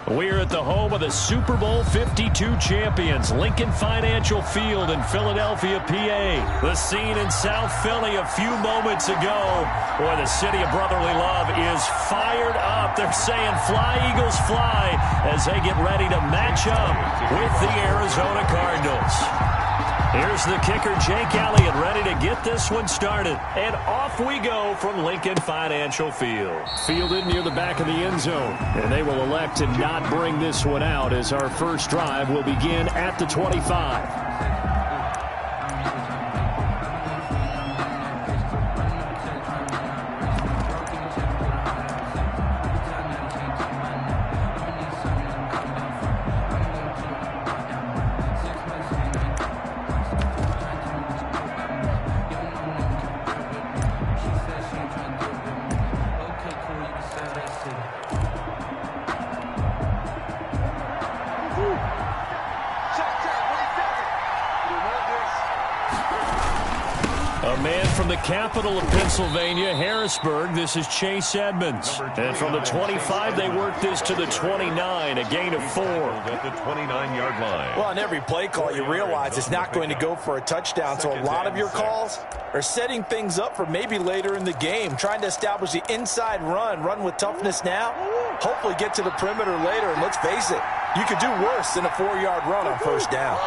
We're at the home of the Super Bowl 52 champions, Lincoln Financial Field in Philadelphia, PA. The scene in South Philly a few moments ago, where the city of brotherly love is fired up. They're saying, "Fly, Eagles, fly," as they get ready to match up with the Arizona Cardinals. Here's the kicker, Jake Elliott, ready to get this one started. And off we go from Lincoln Financial Field. Fielded near the back of the end zone. And they will elect to not bring this one out as our first drive will begin at the 25. Capital of Pennsylvania, Harrisburg, this is Chase Edmonds. And from the 25, they work this to the 29, a gain of 4. At the 29-yard line. Well, on every play call, you realize it's not going to go for a touchdown, so a lot of your calls are setting things up for maybe later in the game, trying to establish the inside run with toughness now, hopefully get to the perimeter later, and let's face it, you could do worse than a 4-yard run on first down.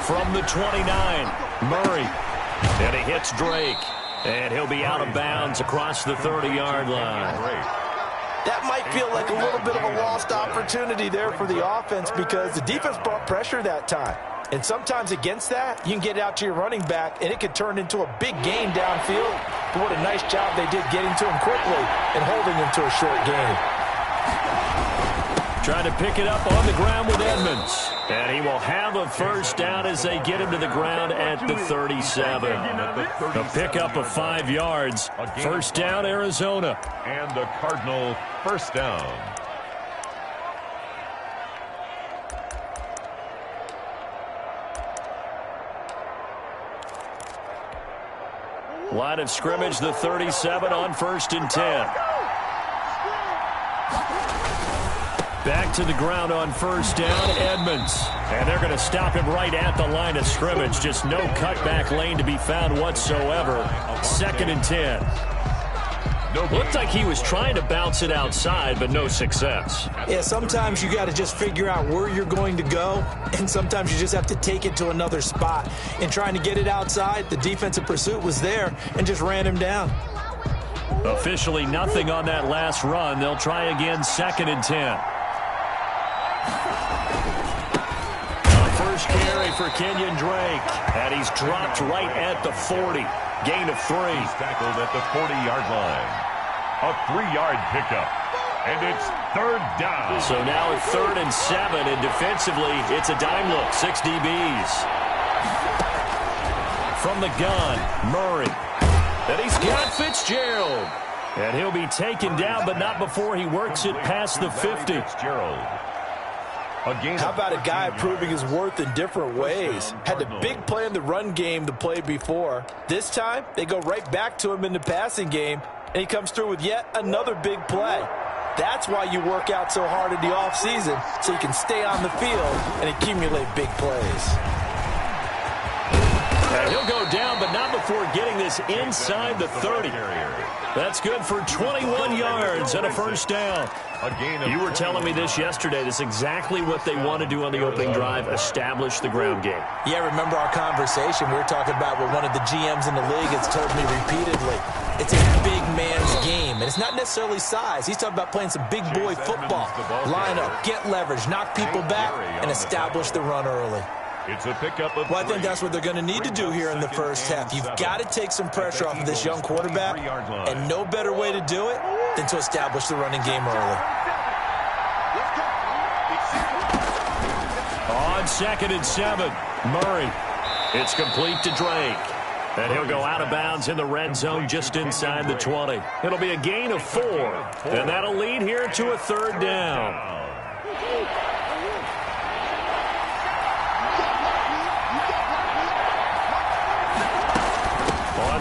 From the 29, Murray. And he hits Drake. And he'll be out of bounds across the 30-yard line. That might feel like a little bit of a lost opportunity there for the offense because the defense brought pressure that time. And sometimes against that, you can get it out to your running back, and it could turn into a big gain downfield. But what a nice job they did getting to him quickly and holding him to a short gain. Trying to pick it up on the ground with Edmonds. And he will have a first down as they get him to the ground at the 37. A pickup of 5 yards. First down, Arizona. And the Cardinal first down. Line of scrimmage, the 37 on 1st and 10. Back to the ground on first down, Edmonds. And they're going to stop him right at the line of scrimmage. Just no cutback lane to be found whatsoever. 2nd and 10. Looked like he was trying to bounce it outside, but no success. Yeah, sometimes you got to just figure out where you're going to go, and sometimes you just have to take it to another spot. And trying to get it outside, the defensive pursuit was there and just ran him down. Officially nothing on that last run. They'll try again, 2nd and 10. First carry for Kenyon Drake, and he's dropped right at the 40. Gain of 3. He's tackled at the 40-yard line. A 3-yard pickup, and it's 3rd down. So now it's 3rd and 7, and defensively, it's a dime look, 6 DBs. From the gun, Murray. And he's got Fitzgerald. And he'll be taken down, but not before he works it past the 50. Fitzgerald. How about a guy proving his worth in different ways? Had the big play in the run game to play before. This time, they go right back to him in the passing game, and he comes through with yet another big play. That's why you work out so hard in the offseason, so you can stay on the field and accumulate big plays. And he'll go down, but not before getting this inside the 30. That's good for 21 yards and a first down. You were telling me this yesterday. This is exactly what they want to do on the opening drive, establish the ground game. Yeah, remember our conversation. We were talking about what one of the GMs in the league has told me repeatedly. It's a big man's game, and it's not necessarily size. He's talking about playing some big boy football. Line up, get leverage, knock people back, and establish the run early. It's a pickup of I think that's what they're going to need to do here in the first half. You've got to take some pressure off of this young quarterback, and no better way to do it than to establish the running game early. On 2nd and 7, Murray. It's complete to Drake. And he'll go out of bounds in the red zone just inside the 20. It'll be a gain of 4, and that'll lead here to a 3rd down.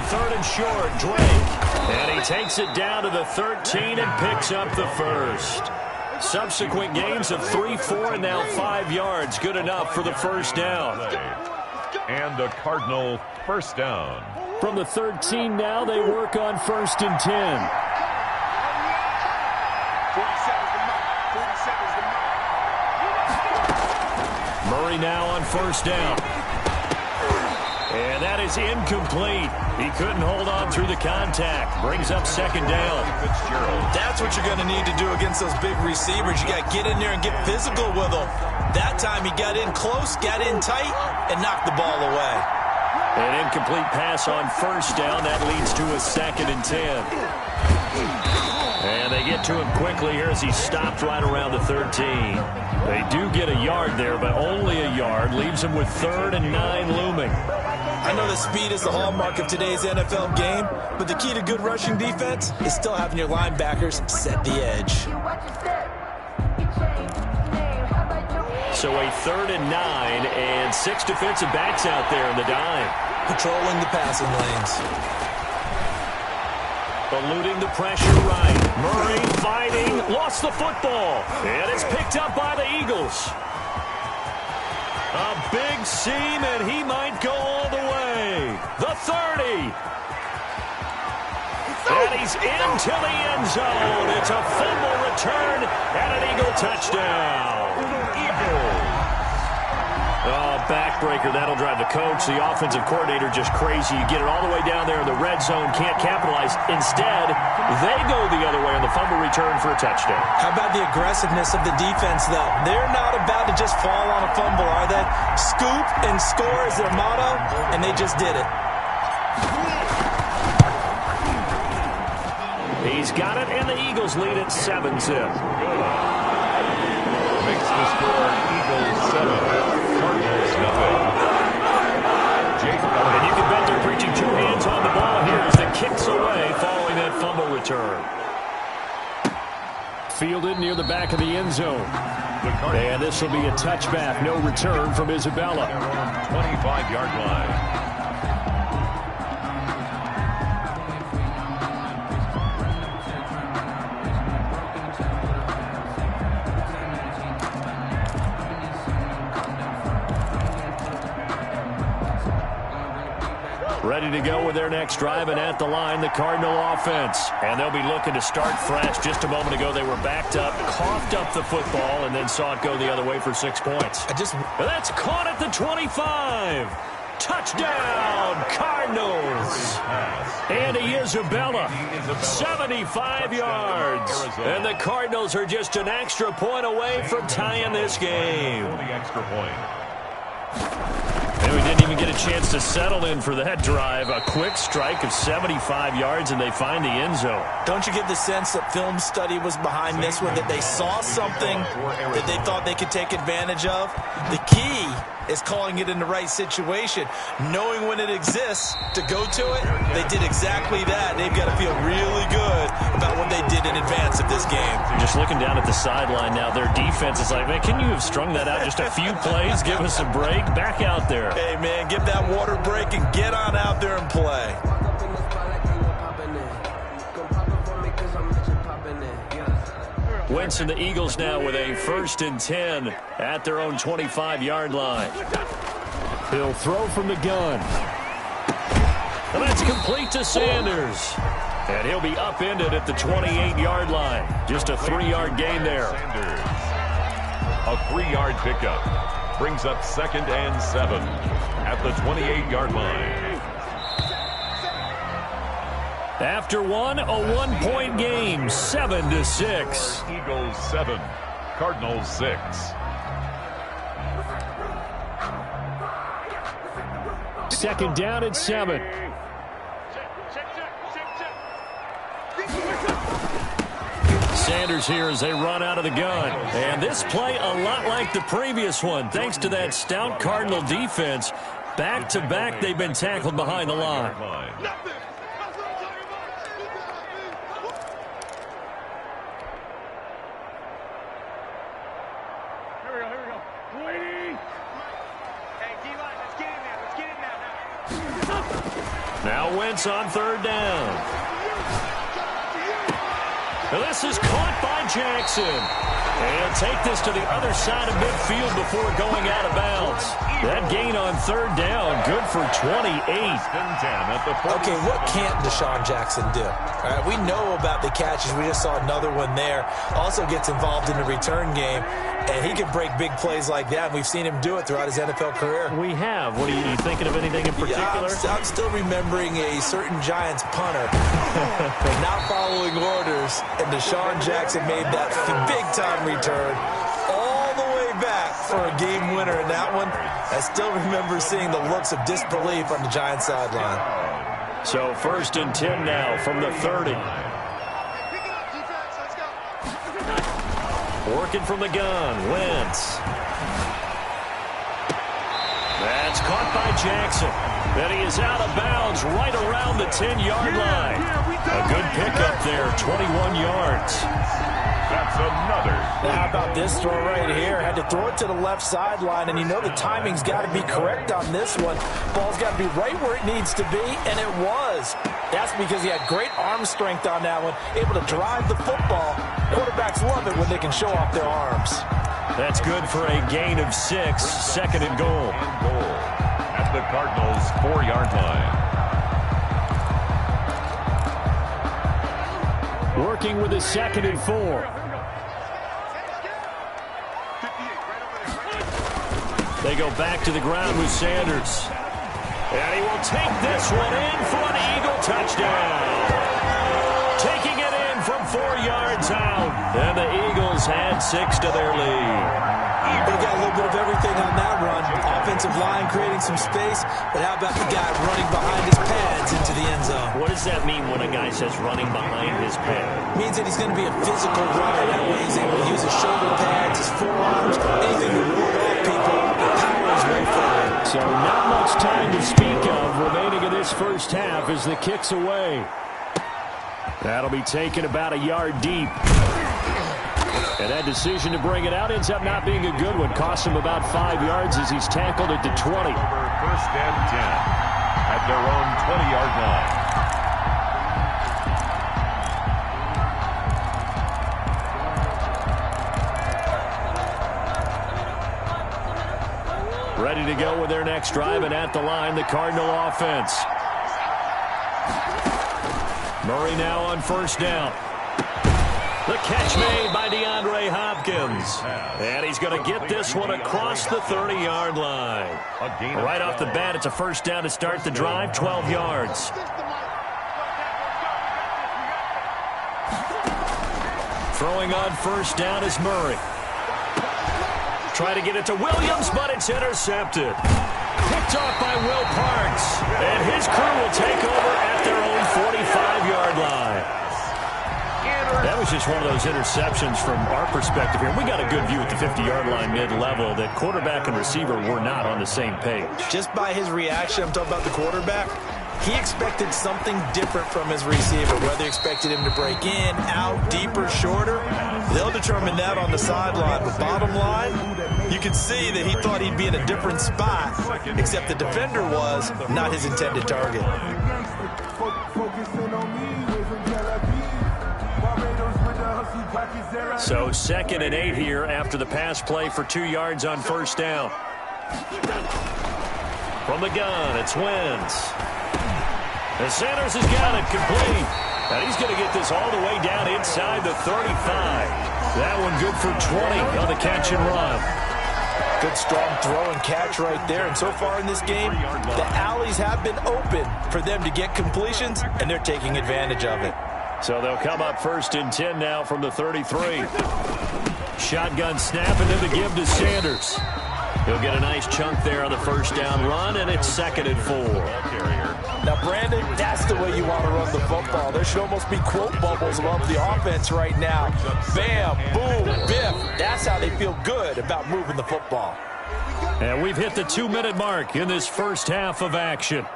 on 3rd and short. Drake. And he takes it down to the 13 and picks up the first. Subsequent gains of 3, 4, and now 5 yards. Good enough for the first down. And the Cardinal first down. From the 13 now, they work on 1st and 10. Murray now on 1st down. And that is incomplete. He couldn't hold on through the contact. Brings up 2nd down. That's what you're going to need to do against those big receivers. You got to get in there and get physical with them. That time he got in close, got in tight, and knocked the ball away. An incomplete pass on 1st down. That leads to a 2nd and 10. And they get to him quickly here as he stopped right around the 13. They do get a yard there, but only a yard. Leaves him with 3rd and 9 looming. I know that speed is the hallmark of today's NFL game, but the key to good rushing defense is still having your linebackers set the edge. So a 3rd and 9 and 6 defensive backs out there in the dime. Patrolling the passing lanes. Eluding the pressure right. Murray fighting, lost the football. And it's picked up by the Eagles. A big seam, and he might go all the way. The 30. And he's into the end zone. It's a fumble return and an Eagle touchdown. Eagles. Oh, backbreaker. That'll drive the coach, the offensive coordinator, just crazy. You get it all the way down there in the red zone, can't capitalize. Instead, they go the other way on the fumble return for a touchdown. How about the aggressiveness of the defense, though? They're not about to just fall on a fumble, are they? Scoop and score is their motto, and they just did it. He's got it, and the Eagles lead at 7-zip. Makes the score Eagles 7. Cardinals nothing. And you can bet they're preaching 2 hands on the ball here as it kicks away following that fumble return. Fielded near the back of the end zone. And this will be a touchback. No return from Isabella. 25-yard line. Ready to go with their next drive, and at the line, the Cardinal offense. And they'll be looking to start fresh. Just a moment ago, they were backed up, coughed up the football, and then saw it go the other way for 6 points. That's caught at the 25. Touchdown, Cardinals. Andy Isabella, 75 yards. And the Cardinals are just an extra point away from tying this game. The extra point. And we didn't even get a chance to settle in for that drive. A quick strike of 75 yards, and they find the end zone. Don't you get the sense that film study was behind this one, that they saw something that they thought they could take advantage of? The key is calling it in the right situation, knowing when it exists to go to it. They did exactly that. They've got to feel really good about what they did in advance of this game. Just looking down at the sideline now, their defense is like, man, can you have strung that out just a few plays? Give us a break. Back out there. Hey, man, give that water break and get on out there and play. Wentz and the Eagles now with a 1st and 10 at their own 25-yard line. He'll throw from the gun. And that's complete to Sanders. And he'll be upended at the 28-yard line. Just a 3-yard gain there. Sanders. A 3-yard pickup. Brings up 2nd and 7 at the 28-yard line. After one, a 1-point game, 7-6. Eagles 7, Cardinals 6. Second down at 7. Sanders here as they run out of the gun. And this play a lot like the previous one. Thanks to that stout Cardinal defense, back-to-back they've been tackled behind the line. Now Wentz on third down. And this is caught by Jackson. And take this to the other side of midfield before going out of bounds. That gain on third down, good for 28. Okay, what can't Deshaun Jackson do? All right, we know about the catches. We just saw another one there. Also gets involved in the return game, and he can break big plays like that. We've seen him do it throughout his NFL career. We have. What are you thinking of anything in particular? Yeah, I'm still remembering a certain Giants punter not following orders, and Deshaun Jackson made that big-time return all the way back for a game winner in that one. I still remember seeing the looks of disbelief on the Giants sideline. So 1st and 10 now from the 30. Working from the gun, Wentz. That's caught by Jackson. Then he is out of bounds right around the 10-yard line. A good pickup there, 21 yards. That's another. Now, how about this throw right here? Had to throw it to the left sideline, and you know the timing's got to be correct on this one. Ball's got to be right where it needs to be, and it was. That's because he had great arm strength on that one, able to drive the football. Quarterbacks love it when they can show off their arms. That's good for a gain of 6, 2nd and goal. At the Cardinals' 4-yard line. Working with a 2nd and 4. They go back to the ground with Sanders. And he will take this one in for an Eagle touchdown. Taking it in from 4 yards out. And the Eagles add 6 to their lead. They got a little bit of everything on that run. Offensive line creating some space, but how about the guy running behind his pads into the end zone? What does that mean when a guy says running behind his pad? Means that he's going to be a physical runner. That way he's able to use his shoulder pads, his forearms, anything to ward off people. The power is way forward. So not much time to speak of remaining in this first half as the kick's away. That'll be taken about a yard deep. And that decision to bring it out ends up not being a good one. Costs him about 5 yards as he's tackled at the 20. Over 1st and 10 at their own 20-yard line. Ready to go with their next drive, and at the line, the Cardinal offense. Murray now on 1st down. The catch made by DeAndre Hopkins. And he's going to get this one across the 30-yard line. Right off the bat, it's a 1st down to start the drive, 12 yards. Throwing on 1st down is Murray. Try to get it to Williams, but it's intercepted. Picked off by Will Parks. And his crew will take over at their own 45-yard line. That was just one of those interceptions from our perspective here. We got a good view at the 50-yard line mid-level that quarterback and receiver were not on the same page. Just by his reaction, I'm talking about the quarterback, he expected something different from his receiver, whether he expected him to break in, out, deeper, shorter. They'll determine that on the sideline. But bottom line, you can see that he thought he'd be in a different spot, except the defender was not his intended target. So 2nd and 8 here after the pass play for 2 yards on 1st down. From the gun, it's Wentz. And Sanders has got it complete. And he's going to get this all the way down inside the 35. That one good for 20 on the catch and run. Good strong throw and catch right there. And so far in this game, the alleys have been open for them to get completions, and they're taking advantage of it. So they'll come up 1st and 10 now from the 33. Shotgun snap and then the give to Sanders. He'll get a nice chunk there on the 1st down run, and it's 2nd and 4. Now, Brandon, that's the way you want to run the football. There should almost be quote bubbles above the offense right now. Bam, boom, biff. That's how they feel good about moving the football. And we've hit the 2-minute mark in this first half of action.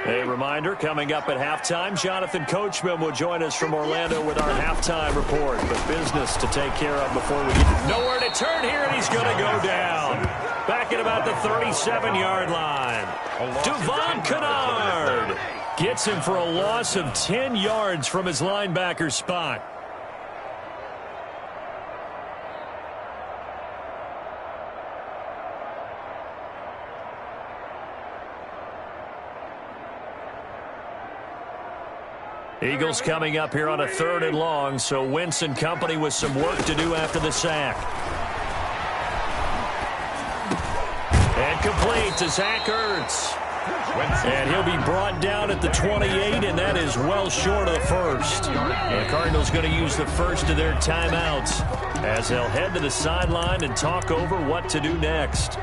A reminder, coming up at halftime, Jonathan Coachman will join us from Orlando with our halftime report. But business to take care of before we get nowhere to turn here, and he's going to go down. Back at about the 37-yard line. Devon Kennard gets him for a loss of 10 yards from his linebacker spot. Eagles coming up here on a 3rd and long, so Wentz and company with some work to do after the sack. And complete to Zach Ertz. And he'll be brought down at the 28, and that is well short of the first. And the Cardinals going to use the first of their timeouts as they'll head to the sideline and talk over what to do next.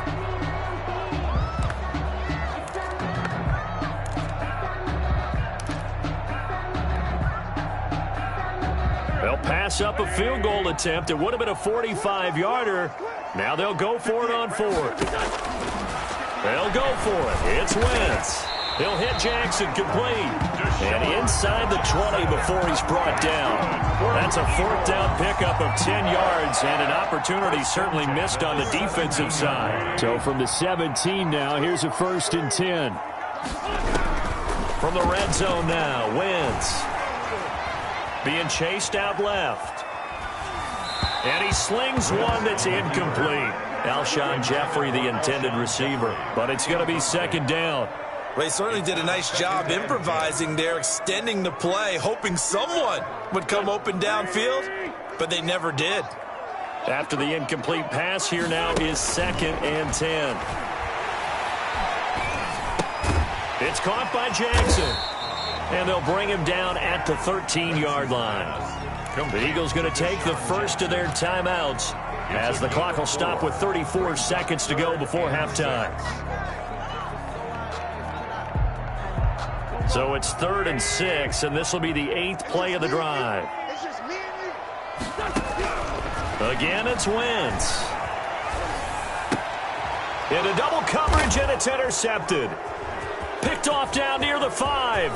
They'll pass up a field goal attempt. It would have been a 45-yarder. Now they'll go for it on 4th. They'll go for it. It's Wentz. He'll hit Jackson complete. And inside the 20 before he's brought down. That's a 4th down pickup of 10 yards and an opportunity certainly missed on the defensive side. So from the 17 now, here's a 1st and 10. From the red zone now, Wentz. Being chased out left. And he slings one that's incomplete. Alshon Jeffrey, the intended receiver. But it's going to be 2nd down. Well, he certainly did a nice job improvising there, extending the play, hoping someone would come open downfield, but they never did. After the incomplete pass, here now is 2nd and 10. It's caught by Jackson. And they'll bring him down at the 13-yard line. The Eagles going to take the first of their timeouts as the clock will stop with 34 seconds to go before halftime. So it's 3rd and 6, and this will be the 8th play of the drive. Again, it's Wentz. Into double coverage, and it's intercepted. Picked off down near the 5.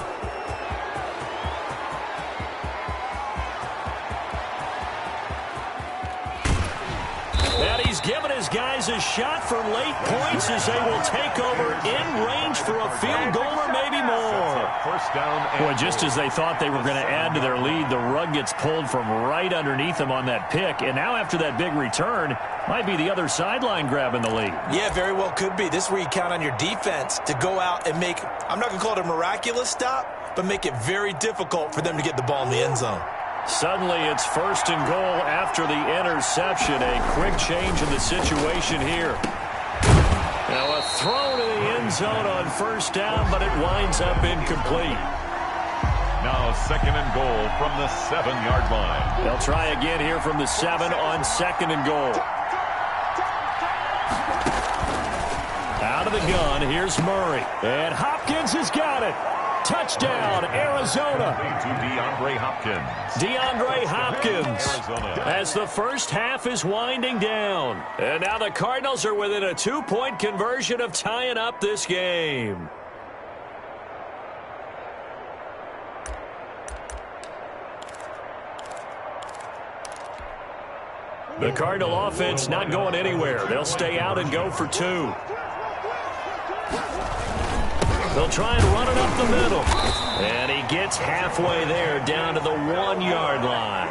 And he's given his guys a shot for late points as they will take over in range for a field goal or maybe more. First down. Boy, just as they thought they were going to add to their lead, the rug gets pulled from right underneath them on that pick. And now after that big return, might be the other sideline grabbing the lead. Yeah, very well could be. This is where you count on your defense to go out and make, I'm not going to call it a miraculous stop, but make it very difficult for them to get the ball in the end zone. Suddenly it's 1st and goal after the interception. A quick change in the situation here. Now a throw to the end zone on 1st down, but it winds up incomplete. Now 2nd and goal from the 7-yard line. They'll try again here from the 7 on 2nd and goal. Out of the gun, here's Murray. And Hopkins has got it. Touchdown, Arizona. To DeAndre Hopkins. DeAndre Hopkins as the first half is winding down. And now the Cardinals are within a 2-point conversion of tying up this game. The Cardinal offense not going anywhere. They'll stay out and go for 2. They'll try and run it up the middle. And he gets halfway there down to the 1-yard line.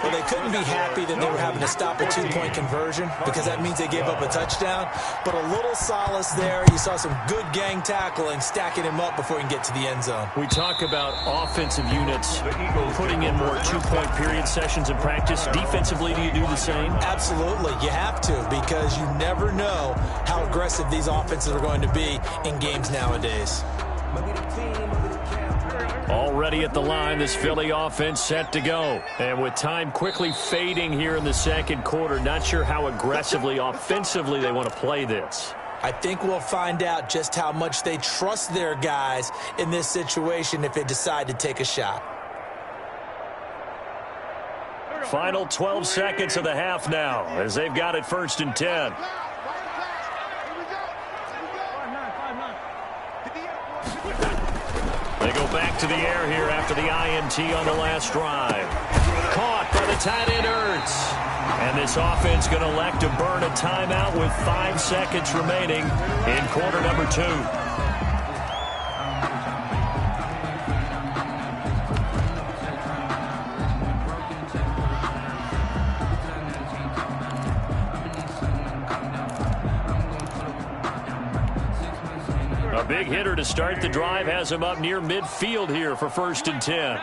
Well, they couldn't be happy that they were having to stop a 2-point conversion because that means they gave up a touchdown. But a little solace there. You saw some good gang tackling, stacking him up before he can get to the end zone. We talk about offensive units putting in more 2-point period sessions in practice. Defensively, do you do the same? Absolutely. You have to because you never know how aggressive these offenses are going to be in games nowadays. Already at the line, this Philly offense set to go. And with time quickly fading here in the 2nd quarter, not sure how aggressively, offensively they want to play this. I think we'll find out just how much they trust their guys in this situation if they decide to take a shot. Final 12 seconds of the half now as they've got it 1st and 10. They go back to the air here after the INT on the last drive. Caught by the tight end Ertz. And this offense going to elect to burn a timeout with 5 seconds remaining in quarter number 2. A big hitter to start the drive has him up near midfield here for 1st and 10.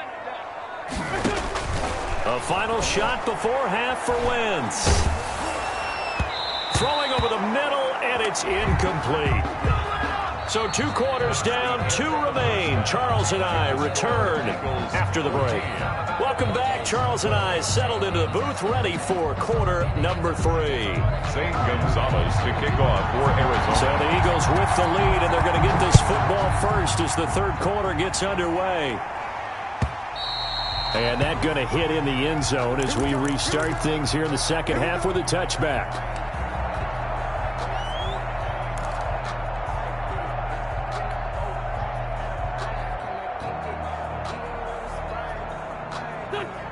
A final shot before half for Wentz. Throwing over the middle, and it's incomplete. So 2 quarters down, 2 remain. Charles and I return after the break. Welcome back. Charles and I settled into the booth, ready for quarter number 3. St. Gonzalez to kick off for Arizona. So the Eagles with the lead, and they're going to get this football first as the 3rd quarter gets underway. And that going to hit in the end zone as we restart things here in the 2nd half with a touchback.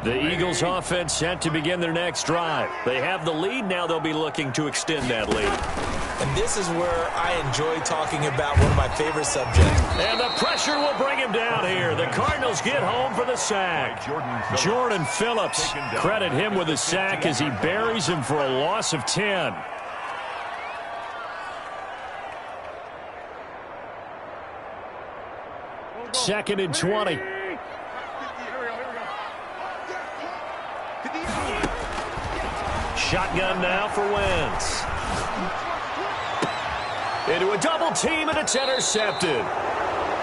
The Eagles offense set to begin their next drive. They have the lead. Now they'll be looking to extend that lead. And this is where I enjoy talking about one of my favorite subjects. And the pressure will bring him down here. The Cardinals get home for the sack. Jordan Phillips, credit him with a sack as he buries him for a loss of 10. Second and 20. Shotgun now for Wentz. Into a double team, and it's intercepted.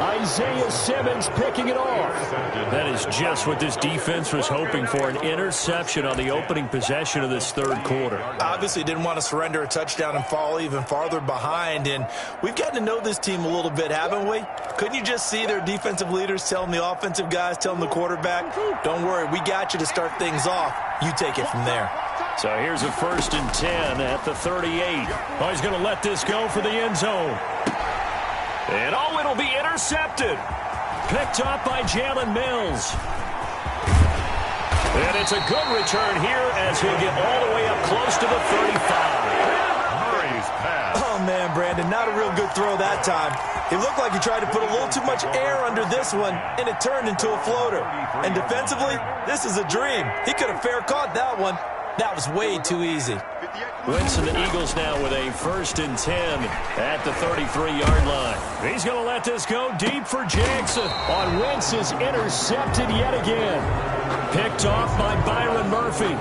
Isaiah Simmons picking it off. That is just what this defense was hoping for, an interception on the opening possession of this 3rd quarter. Obviously didn't want to surrender a touchdown and fall even farther behind, and we've gotten to know this team a little bit, haven't we? Couldn't you just see their defensive leaders telling the offensive guys, telling the quarterback, don't worry, we got you to start things off. You take it from there. So here's a 1st and 10 at the 38. Oh, he's going to let this go for the end zone. And oh, it'll be intercepted. Picked up by Jalen Mills. And it's a good return here as he'll get all the way up close to the 35. Murray's pass. Oh, man, Brandon, not a real good throw that time. It looked like he tried to put a little too much air under this one, and it turned into a floater. And defensively, this is a dream. He could have fair caught that one. That was way too easy. Wentz and the Eagles now with a 1st and 10 at the 33-yard line. He's going to let this go deep for Jackson. On Wentz is intercepted yet again. Picked off by Byron Murphy.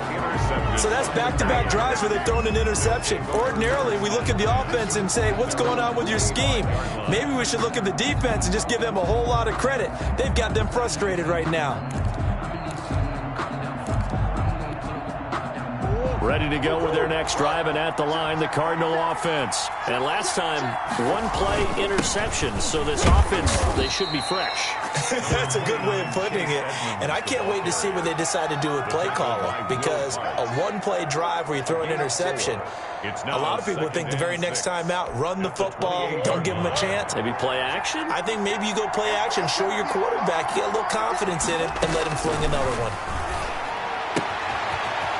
So that's back-to-back drives where they've thrown an interception. Ordinarily, we look at the offense and say, what's going on with your scheme? Maybe we should look at the defense and just give them a whole lot of credit. They've got them frustrated right now. Ready to go with their next drive, and at the line, the Cardinal offense. And last time, 1-play interception, so this offense, they should be fresh. That's a good way of putting it. And I can't wait to see what they decide to do with play calling, because a 1-play drive where you throw an interception, a lot of people think the very next time out, run the football, don't give them a chance. Maybe play action? I think maybe you go play action, show your quarterback, you get a little confidence in it, and let him fling another one.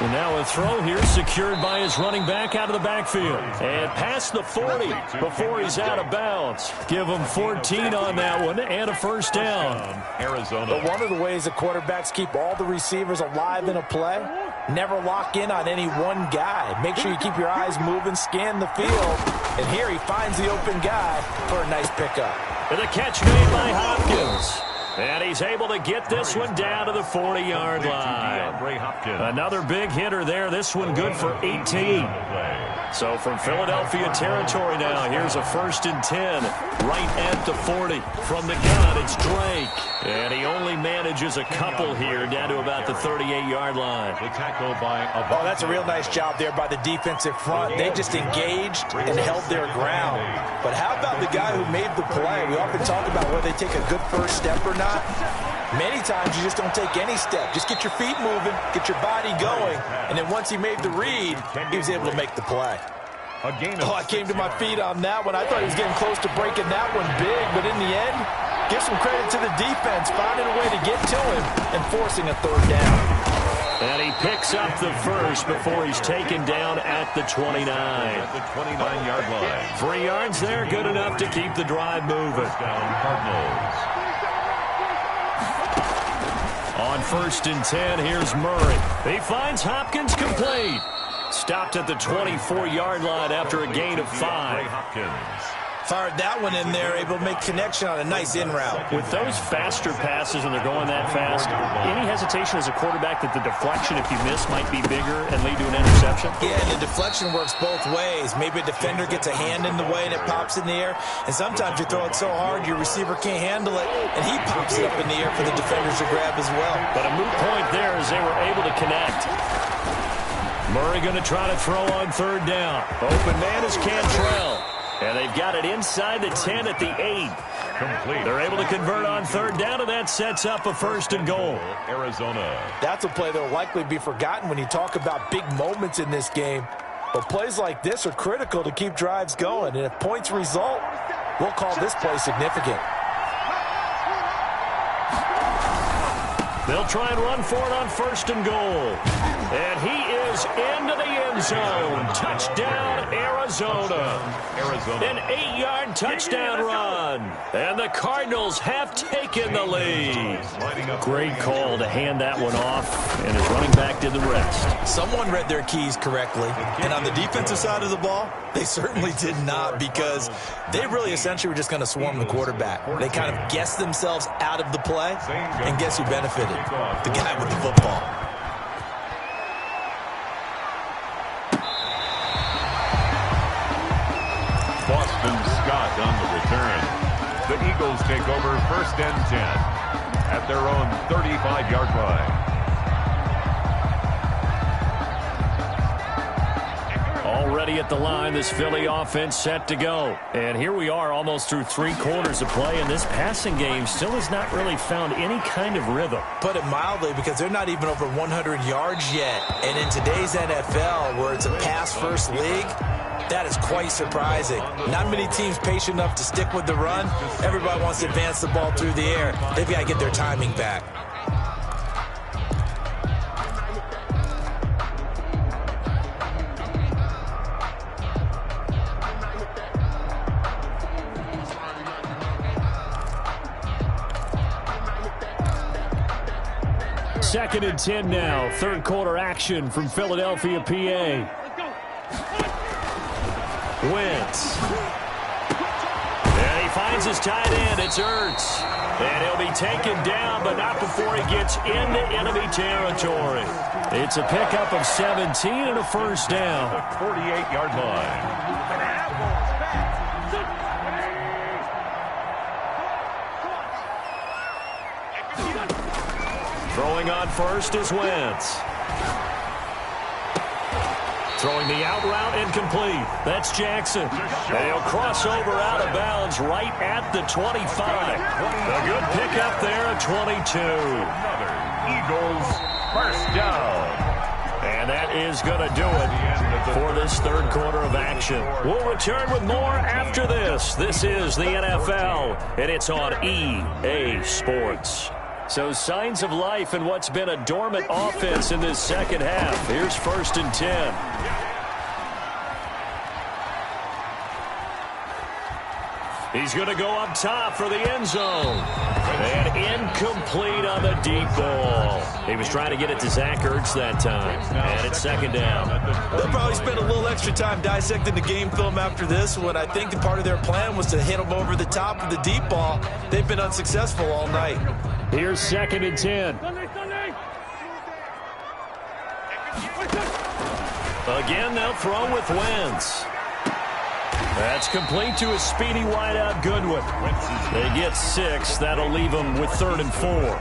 And now a throw here secured by his running back out of the backfield. And past the 40 before he's out of bounds. Give him 14 on that one and a 1st down. Arizona. But one of the ways the quarterbacks keep all the receivers alive in a play, never lock in on any one guy. Make sure you keep your eyes moving, scan the field. And here he finds the open guy for a nice pickup. And the catch made by Hopkins. And he's able to get this one down to the 40-yard line. Another big hitter there. This one good for 18. So from Philadelphia territory now, here's a 1st and 10 right at the 40. From the gun, it's Drake. And he only manages a couple here down to about the 38-yard line. Oh, that's a real nice job there by the defensive front. They just engaged and held their ground. But how about the guy who made the play? We often talk about whether they take a good first step or not. Many times you just don't take any step. Just get your feet moving, get your body going, and then once he made the read, he was able to make the play. Oh, I came to my feet on that one. I thought he was getting close to breaking that one big, but in the end, Give some credit to the defense, finding a way to get to him and forcing a third down. And he picks up the first before he's taken down at the 29. At the 29-yard line. 3 yards there, good enough to keep the drive moving. Down Cardinals. On 1st and 10, here's Murray. He finds Hopkins complete. Stopped at the 24-yard line after a gain of 5. Hopkins. Fired that one in there, able to make connection on a nice in route. With those faster passes and they're going that fast, any hesitation as a quarterback that the deflection, if you miss, might be bigger and lead to an interception? Yeah, and the deflection works both ways. Maybe a defender gets a hand in the way and it pops in the air. And sometimes you throw it so hard your receiver can't handle it, and he pops it up in the air for the defenders to grab as well. But a moot point there as they were able to connect. Murray going to try to throw on 3rd down. Open man is Cantrell. And they've got it inside the 10 at the 8. Complete. They're able to convert on 3rd down, and that sets up a 1st and goal. Arizona. That's a play that will likely be forgotten when you talk about big moments in this game. But plays like this are critical to keep drives going. And if points result, we'll call this play significant. They'll try and run for it on 1st and goal. And he is into the end zone. Touchdown, Arizona. An 8-yard touchdown run. And the Cardinals have taken the lead. Great call to hand that one off, and his running back did the rest. Someone read their keys correctly. And on the defensive side of the ball, they certainly did not, because they really essentially were just going to swarm the quarterback. They kind of guessed themselves out of the play, and guess who benefited? The guy with the football. Boston Scott on the return. The Eagles take over 1st and 10 at their own 35-yard line. Already at the line, this Philly offense set to go. And here we are almost through 3 quarters of play, and this passing game still has not really found any kind of rhythm. Put it mildly, because they're not even over 100 yards yet. And in today's NFL, where it's a pass-first league, that is quite surprising. Not many teams patient enough to stick with the run. Everybody wants to advance the ball through the air. They've got to get their timing back. Second and 10 now. 3rd quarter action from Philadelphia, PA. Wentz. And he finds his tight end. It's Ertz. And he'll be taken down, but not before he gets into enemy territory. It's a pickup of 17 and a 1st down. The 48-yard line. Throwing on 1st is Wentz. Throwing the out route incomplete. That's Jackson. And he'll cross over out of bounds right at the 25. A good pickup there at 22. Another Eagles 1st down. And that is going to do it for this 3rd quarter of action. We'll return with more after this. This is the NFL, and it's on EA Sports. So signs of life in what's been a dormant offense in this 2nd half. Here's 1st and 10. He's going to go up top for the end zone. And incomplete on the deep ball. He was trying to get it to Zach Ertz that time. And it's 2nd down. They'll probably spend a little extra time dissecting the game film after this, when I think the part of their plan was to hit him over the top of the deep ball. They've been unsuccessful all night. Here's 2nd and 10. Again, they'll throw with Wentz. That's complete to a speedy wideout Goodwin. They get 6. That'll leave them with 3rd and 4.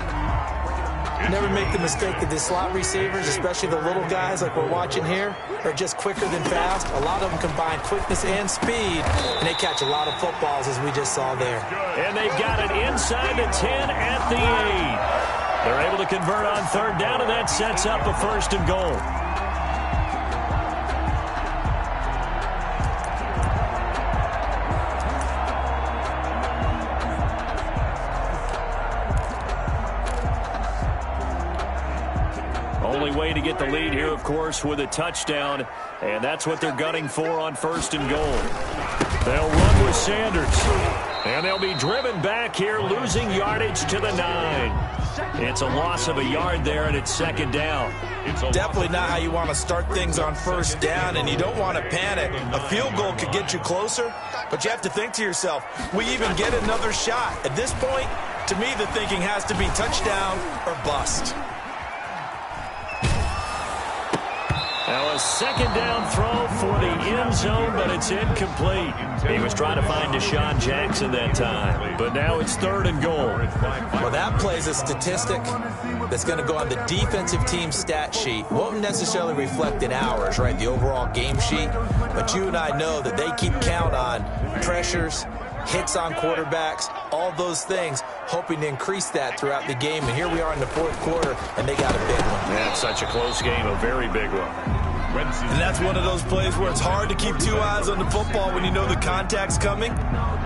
Never make the mistake that the slot receivers, especially the little guys like we're watching here, are just quicker than fast. A lot of them combine quickness and speed, and they catch a lot of footballs, as we just saw there. And they've got it inside the 10 at the 8. They're able to convert on 3rd down, and that sets up a 1st and goal. way to get the lead here, of course, with a touchdown. And that's what they're gunning for on 1st and goal. They'll run with Sanders. And they'll be driven back here, losing yardage to the 9. It's a loss of a yard there, and it's 2nd down. Definitely not how you want to start things on 1st down, and you don't want to panic. A field goal could get you closer, but you have to think to yourself, we even get another shot. At this point, to me, the thinking has to be touchdown or bust. Now a 2nd down throw for the end zone, but it's incomplete. He was trying to find Deshaun Jackson that time, but now it's 3rd and goal. Well, that plays a statistic that's going to go on the defensive team stat sheet. Won't necessarily reflect in ours, right, the overall game sheet, but you and I know that they keep count on pressures, hits on quarterbacks, all those things, hoping to increase that throughout the game. And here we are in the 4th quarter, and they got a big one. Yeah, it's such a close game, a very big one. And that's one of those plays where it's hard to keep 2 eyes on the football when you know the contact's coming,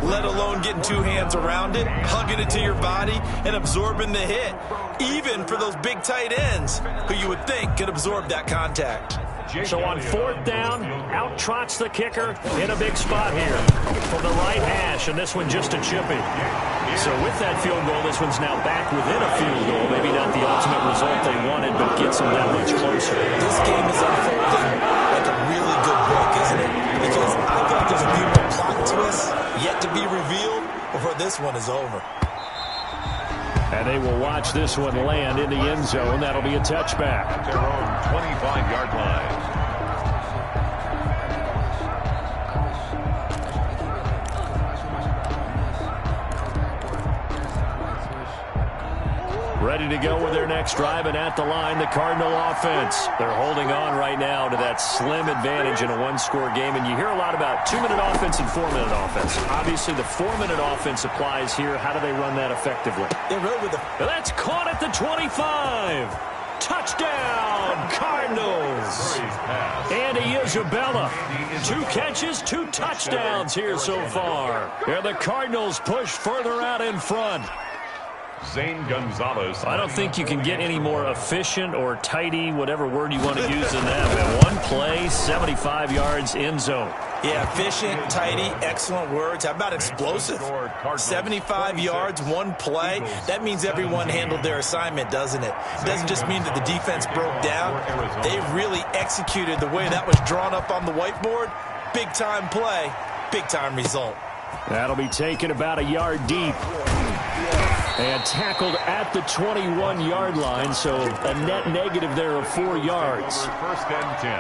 let alone getting 2 hands around it, hugging it to your body, and absorbing the hit, even for those big tight ends who you would think could absorb that contact. So on 4th down, out trots the kicker in a big spot here from the right hash, and this one just a chippy. So with that field goal, this one's now back within a field goal. Maybe not the ultimate result they wanted, but gets them that much closer. This game is unfolding like a really good book, isn't it? Because I feel like there's a few more plot twists yet to be revealed before this one is over. And they will watch this one land in the end zone. That'll be a touchback. At their own 25-yard line. Ready to go with their next drive, and at the line, the Cardinal offense. They're holding on right now to that slim advantage in a 1-score game, and you hear a lot about 2-minute offense and 4-minute offense. Obviously, the 4-minute offense applies here. How do they run that effectively? They rode with it. That's caught at the 25. Touchdown, Cardinals. Andy Isabella. 2 catches, 2 touchdowns here so far. And the Cardinals push further out in front. Zane Gonzalez. I don't think you can get any more efficient or tidy, whatever word you want to use in that. But 1 play, 75 yards, end zone. Yeah, efficient, tidy, excellent words. How about explosive? 75 yards, 1 play. That means everyone handled their assignment, doesn't it? It doesn't just mean that the defense broke down. They really executed the way that was drawn up on the whiteboard. Big-time play, big-time result. That'll be taken about a yard deep. And tackled at the 21-yard line, so a net negative there of 4 yards. 1st and 10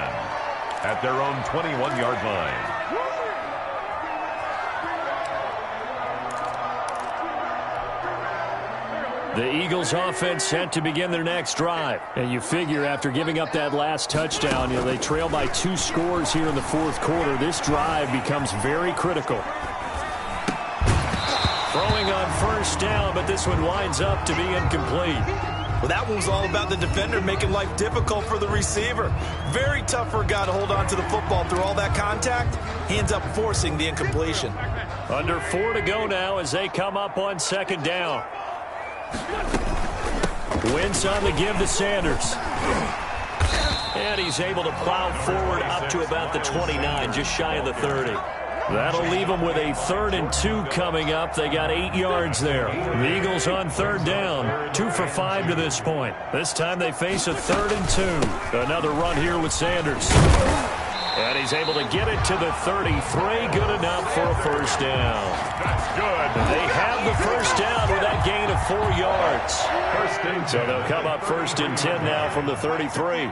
at their own 21-yard line. The Eagles offense set to begin their next drive. And you figure after giving up that last touchdown, they trail by 2 scores here in the 4th quarter. This drive becomes very critical. Throwing on 1st down, but this one winds up to be incomplete. Well, that one was all about the defender making life difficult for the receiver. Very tough for a guy to hold on to the football through all that contact. He ends up forcing the incompletion. Under 4 to go now as they come up on 2nd down. Wentz on the give to Sanders. And he's able to plow forward up to about the 29, just shy of the 30. That'll leave them with a 3rd and 2 coming up. They got 8 yards there. The Eagles on 3rd down, 2 for 5 to this point. This time they face a 3rd and 2. Another run here with Sanders. And he's able to get it to the 33. Good enough for a 1st down. That's good. They have the 1st down with that gain of 4 yards. 1st and 10. So they'll come up 1st and 10 now from the 33.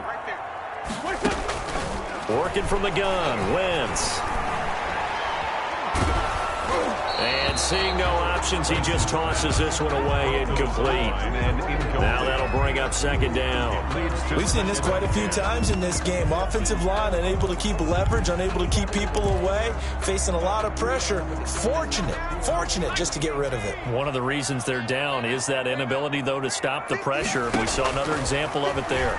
Working from the gun, Wentz. And seeing no options, he just tosses this one away, incomplete. Now that'll bring up 2nd down. We've seen this quite a few times in this game. Offensive line unable to keep leverage, unable to keep people away, facing a lot of pressure. Fortunate just to get rid of it. One of the reasons they're down is that inability, though, to stop the pressure. We saw another example of it there.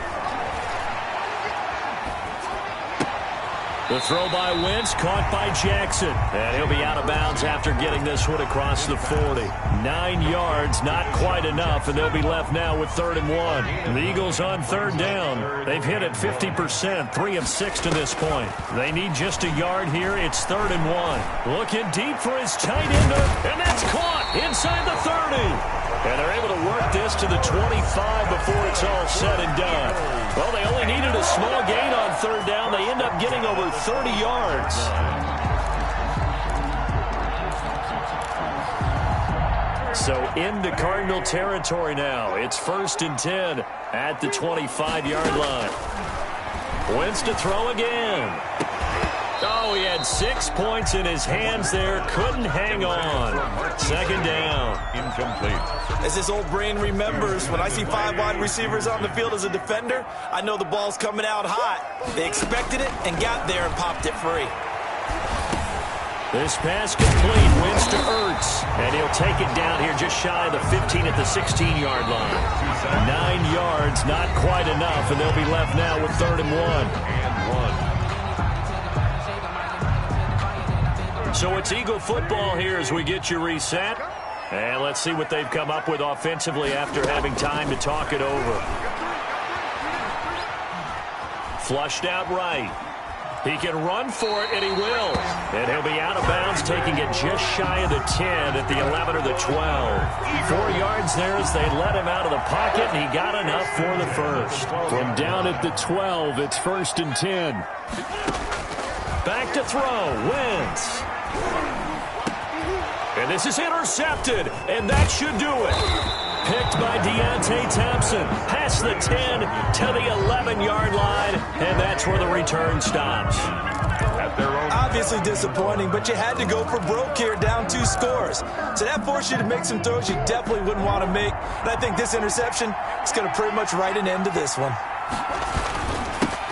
The throw by Wentz, caught by Jackson. And he'll be out of bounds after getting this one across the 40. 9 yards, not quite enough, and they'll be left now with 3rd and 1. The Eagles on 3rd down. They've hit it 50%, 3 of 6 to this point. They need just a yard here. It's 3rd and 1. Looking deep for his tight end, and that's caught inside the 30. And they're able to work this to the 25 before it's all said and done. Well, they only needed a small gain on 3rd down. They end up getting over 30 yards. So into Cardinal territory now. It's 1st and 10 at the 25-yard line. Wentz to throw again. Oh, he had 6 points in his hands there. Couldn't hang on. 2nd down. Incomplete. As his old brain remembers, when I see 5 wide receivers on the field as a defender, I know the ball's coming out hot. They expected it and got there and popped it free. This pass complete. Wins to Ertz. And he'll take it down here just shy of the 15 at the 16-yard line. 9 yards, not quite enough, and they'll be left now with 3rd and 1. So it's Eagle football here as we get you reset. And let's see what they've come up with offensively after having time to talk it over. Flushed out right. He can run for it, and he will. And he'll be out of bounds, taking it just shy of the 10 at the 11 or the 12. 4 yards there as they let him out of the pocket, and he got enough for the first. From down at the 12, it's 1st and 10. Back to throw. Wentz. And this is intercepted, and that should do it. Picked by Deontay Thompson. Past the 10 to the 11-yard line, and that's where the return stops. Obviously disappointing, but you had to go for broke here, down 2 scores. So that forced you to make some throws you definitely wouldn't want to make. And I think this interception is going to pretty much write an end to this one.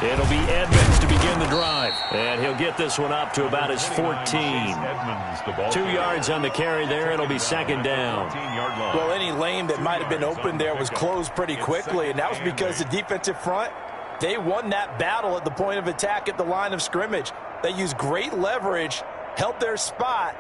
It'll be Edmonds to begin the drive. And he'll get this one up to about his 14. 2 yards on the carry there. It'll be 2nd down. Well, any lane that might have been open there was closed pretty quickly, and that was because the defensive front, they won that battle at the point of attack at the line of scrimmage. They used great leverage, held their spot,